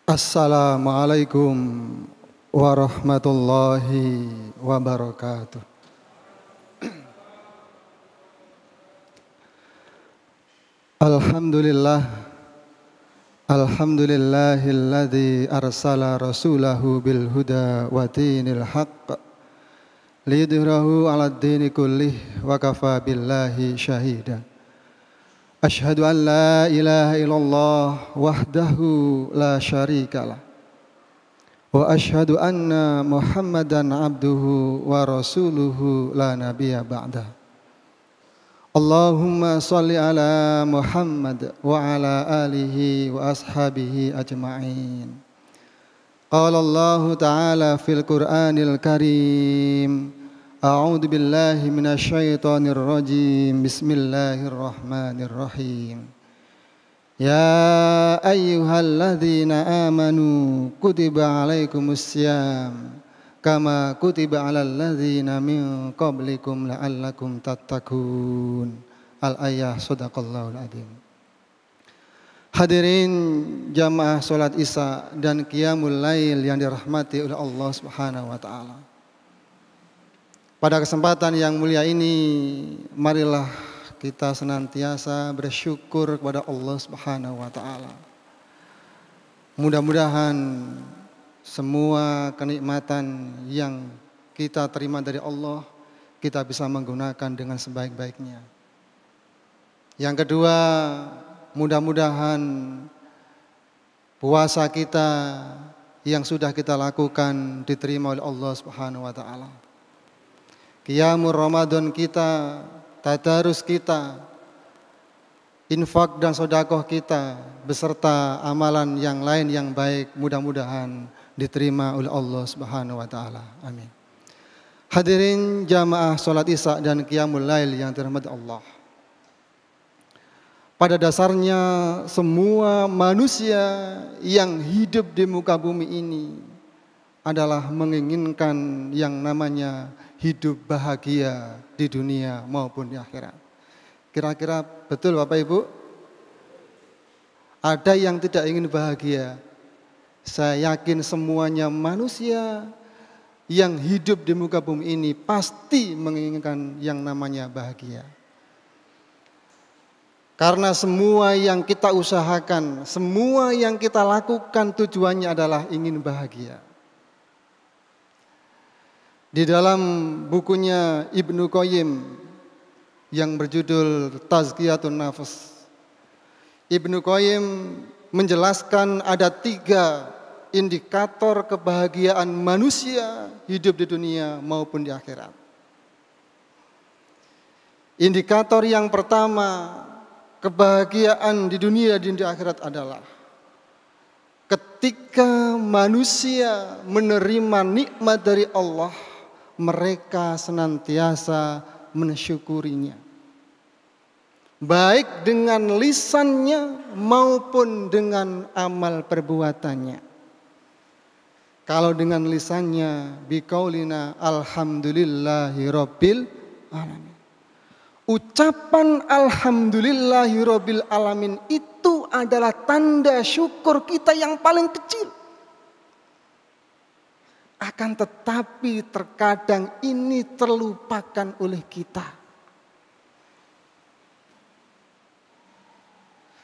Assalamualaikum warahmatullahi wabarakatuh. Alhamdulillah, alhamdulillahilladzi arsala rasulahu bil huda wa dinil haqq liyudhhirahu 'alad dini kullih wa kafa billahi syahida. Asyhadu an la ilaha illallah wahdahu la syarikalah wa asyhadu anna Muhammadan abduhu wa rasuluhu la nabiyya ba'dah. Allahumma salli ala Muhammad wa ala alihi wa ashabihi ajma'in. Qala Allah ta'ala fil Qur'anil Karim, a'udzu billahi minasyaitonir rajim. Bismillahirrahmanirrahim. Ya ayyuhalladzina amanu kutiba alaikumussyam kama kutiba alal ladzina min qablikum la'allakum tattaqun. Al-ayah, sadaqallahul adzim. Hadirin jamaah salat Isya dan qiyamul lail yang dirahmati oleh Allah Subhanahu wa taala. Pada kesempatan yang mulia ini, marilah kita senantiasa bersyukur kepada Allah Subhanahu wa taala. Mudah-mudahan semua kenikmatan yang kita terima dari Allah, kita bisa menggunakan dengan sebaik-baiknya. Yang kedua, mudah-mudahan puasa kita yang sudah kita lakukan diterima oleh Allah Subhanahu wa taala. Qiyamul Ramadan kita, tadarus kita, infak dan sedekah kita, beserta amalan yang lain yang baik, mudah-mudahan diterima oleh Allah Subhanahu wa taala. Amin. Hadirin jamaah salat Isya dan qiyamul lail yang dirahmati Allah. Pada dasarnya semua manusia yang hidup di muka bumi ini adalah menginginkan yang namanya hidup bahagia di dunia maupun di akhirat. Kira-kira betul Bapak Ibu? Ada yang tidak ingin bahagia? Saya yakin semuanya manusia yang hidup di muka bumi ini pasti menginginkan yang namanya bahagia. Karena semua yang kita usahakan, semua yang kita lakukan tujuannya adalah ingin bahagia. Di dalam bukunya Ibnu Qayyim yang berjudul Tazkiyatun Nafs, Ibnu Qayyim menjelaskan ada 3 indikator kebahagiaan manusia hidup di dunia maupun di akhirat. Indikator yang pertama kebahagiaan di dunia dan di akhirat adalah ketika manusia menerima nikmat dari Allah, mereka senantiasa mensyukurinya, baik dengan lisannya maupun dengan amal perbuatannya. Kalau dengan lisannya, biqaulina alhamdulillahi rabbil alamin. Ucapan alhamdulillahi rabbil alamin itu adalah tanda syukur kita yang paling kecil. Akan tetapi terkadang ini terlupakan oleh kita.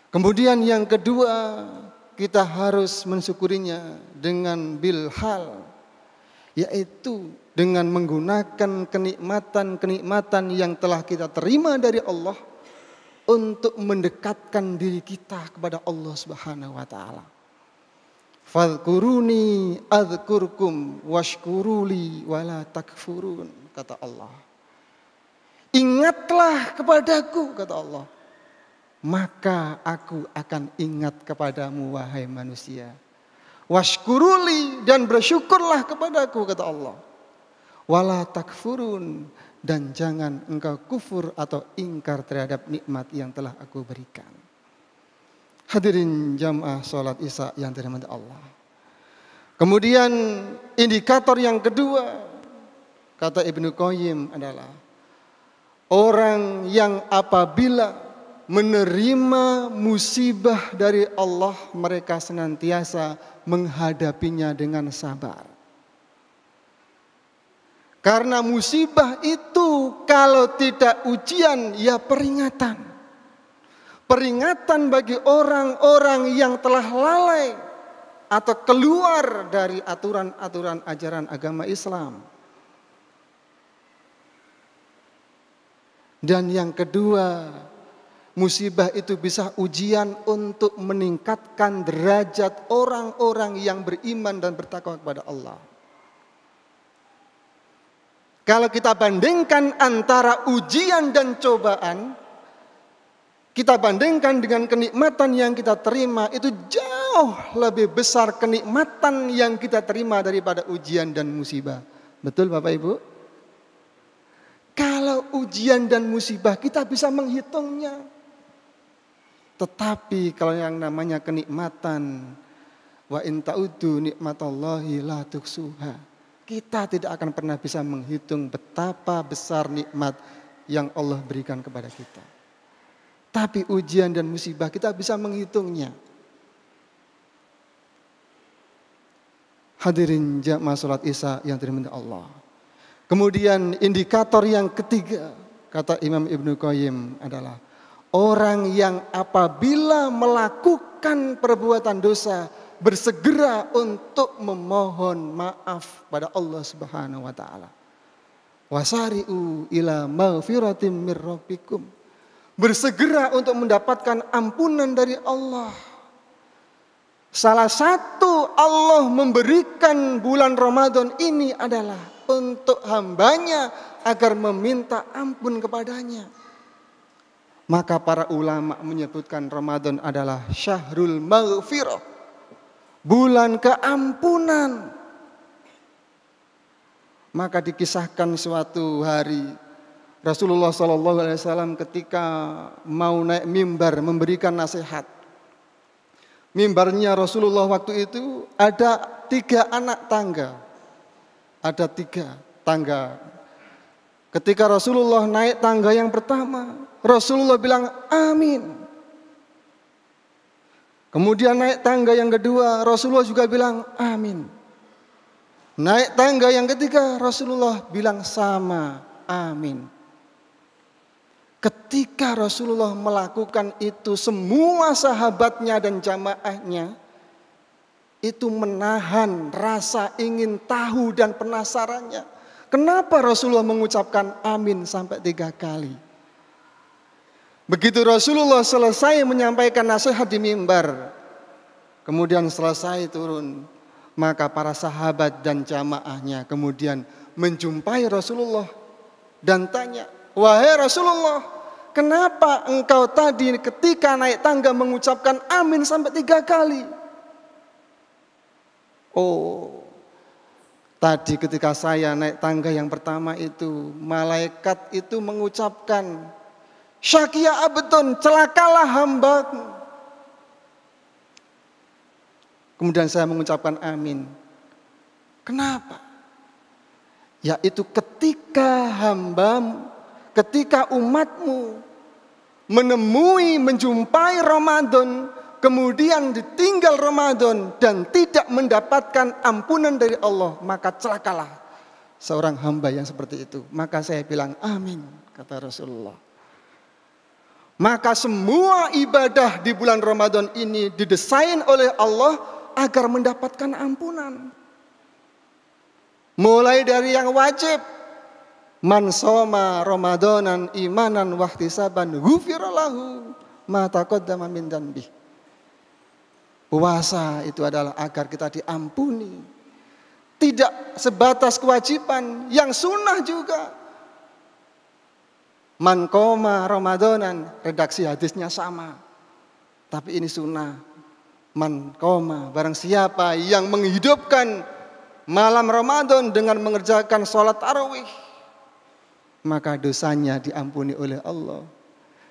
Kemudian yang kedua, kita harus mensyukurinya dengan bilhal, yaitu dengan menggunakan kenikmatan-kenikmatan yang telah kita terima dari Allah untuk mendekatkan diri kita kepada Allah Subhanahu wa taala. Fadhkuruni adzkurkum washkuruli wala takfurun, kata Allah. Ingatlah kepadaku, kata Allah, maka aku akan ingat kepadamu wahai manusia. Washkuruli, dan bersyukurlah kepadaku, kata Allah. Wala takfurun, dan jangan engkau kufur atau ingkar terhadap nikmat yang telah aku berikan. Hadirin jamaah salat Isya yang dirahmati Allah. Kemudian indikator yang kedua, kata Ibnu Qayyim, adalah orang yang apabila menerima musibah dari Allah, mereka senantiasa menghadapinya dengan sabar. Karena musibah itu kalau tidak ujian, ya peringatan. Peringatan bagi orang-orang yang telah lalai atau keluar dari aturan-aturan ajaran agama Islam. Dan yang kedua, musibah itu bisa ujian untuk meningkatkan derajat orang-orang yang beriman dan bertakwa kepada Allah. Kalau kita bandingkan antara ujian dan cobaan, kita bandingkan dengan kenikmatan yang kita terima, itu jauh lebih besar kenikmatan yang kita terima daripada ujian dan musibah. Betul Bapak Ibu? Kalau ujian dan musibah kita bisa menghitungnya. Tetapi kalau yang namanya kenikmatan, wa in ta'uddu nikmatallahi la tuhsuha, kita tidak akan pernah bisa menghitung betapa besar nikmat yang Allah berikan kepada kita. Tapi ujian dan musibah kita bisa menghitungnya. Hadirin jamaah salat Isya yang dirahmati Allah. Kemudian indikator yang ketiga, kata Imam Ibnu Qayyim, adalah orang yang apabila melakukan perbuatan dosa bersegera untuk memohon maaf pada Allah Subhanahu wa taala. Wasari'u ila maghfiratin mir rabbikum. Bersegera untuk mendapatkan ampunan dari Allah. Salah satu Allah memberikan bulan Ramadan ini adalah untuk hambanya agar meminta ampun kepadanya. Maka para ulama menyebutkan Ramadan adalah syahrul maghfirah, bulan keampunan. Maka dikisahkan suatu hari Rasulullah SAW ketika mau naik mimbar memberikan nasihat. Mimbarnya Rasulullah waktu itu ada 3 anak tangga. Ada 3 tangga. Ketika Rasulullah naik tangga yang pertama, Rasulullah bilang amin. Kemudian naik tangga yang kedua, Rasulullah juga bilang amin. Naik tangga yang ketiga, Rasulullah bilang sama, amin. Ketika Rasulullah melakukan itu, semua sahabatnya dan jamaahnya itu menahan rasa ingin tahu dan penasarannya. Kenapa Rasulullah mengucapkan amin sampai 3 kali? Begitu Rasulullah selesai menyampaikan nasihat di mimbar, kemudian selesai turun, maka para sahabat dan jamaahnya kemudian menjumpai Rasulullah dan tanya, wahai Rasulullah, kenapa engkau tadi ketika naik tangga mengucapkan amin sampai 3 kali? Oh, tadi ketika saya naik tangga yang pertama itu, malaikat itu mengucapkan, syakia abdun, celakalah hambaku. Kemudian saya mengucapkan amin. Kenapa? Yaitu ketika hambamu, ketika umatmu menjumpai Ramadan, kemudian ditinggal Ramadan dan tidak mendapatkan ampunan dari Allah, maka celakalah seorang hamba yang seperti itu. Maka saya bilang amin, kata Rasulullah. Maka semua ibadah di bulan Ramadan ini didesain oleh Allah agar mendapatkan ampunan. Mulai dari yang wajib, man shoma ramadanan imanan wahtisaban ghufira lahu ma taqaddama min dzanbi. Puasa itu adalah agar kita diampuni. Tidak sebatas kewajiban, yang sunnah juga. Man qoma ramadanan, redaksi hadisnya sama. Tapi ini sunnah. Man qoma, barang siapa yang menghidupkan malam Ramadan dengan mengerjakan sholat tarawih, maka dosanya diampuni oleh Allah.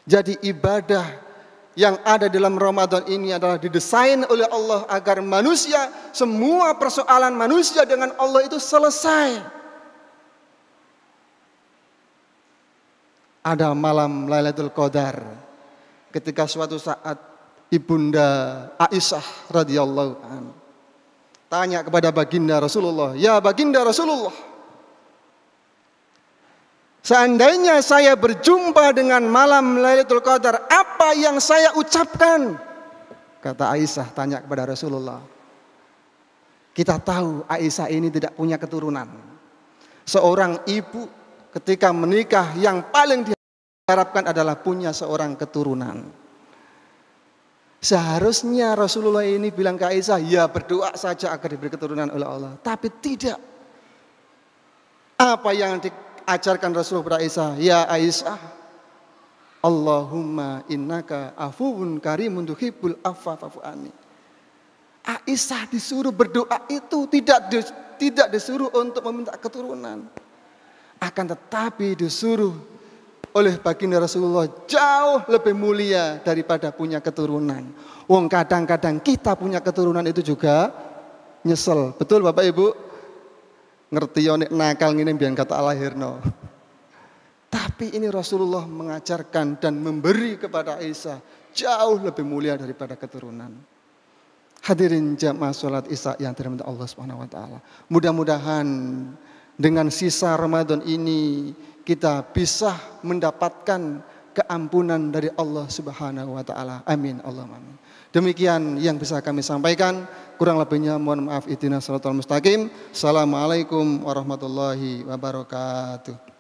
Jadi ibadah yang ada dalam Ramadan ini adalah didesain oleh Allah agar manusia, semua persoalan manusia dengan Allah itu selesai. Ada malam Lailatul Qadar ketika suatu saat Ibunda Aisyah radhiyallahu anha tanya kepada baginda Rasulullah, "Ya baginda Rasulullah, seandainya saya berjumpa dengan malam Lailatul Qadar, apa yang saya ucapkan?" Kata Aisyah tanya kepada Rasulullah. Kita tahu Aisyah ini tidak punya keturunan. Seorang ibu ketika menikah yang paling diharapkan adalah punya seorang keturunan. Seharusnya Rasulullah ini bilang ke Aisyah, ya berdoa saja agar diberi keturunan oleh Allah. Tapi tidak. Apa yang diajarkan Rasulullah kepada Aisyah? Ya Aisyah, Allahumma innaka afuwun karimun tuhibbul afwa fa'fu anni. Aisyah disuruh berdoa itu tidak disuruh untuk meminta keturunan. Akan tetapi disuruh oleh baginda Rasulullah jauh lebih mulia daripada punya keturunan. Wong kadang-kadang kita punya keturunan itu juga nyesel. Betul Bapak Ibu? Ngerti yo nek nakal ngene mbiyen kata lahirno. Tapi ini Rasulullah mengajarkan dan memberi kepada Aisyah jauh lebih mulia daripada keturunan. Hadirin jamaah salat Isya yang dirahmati Allah Subhanahu wa taala. Mudah-mudahan dengan sisa Ramadan ini kita bisa mendapatkan keampunan dari Allah Subhanahu wa taala. Amin Allahumma amin. Demikian yang bisa kami sampaikan, kurang lebihnya mohon maaf. Ihdinas shiratal mustaqim. Assalamualaikum warahmatullahi wabarakatuh.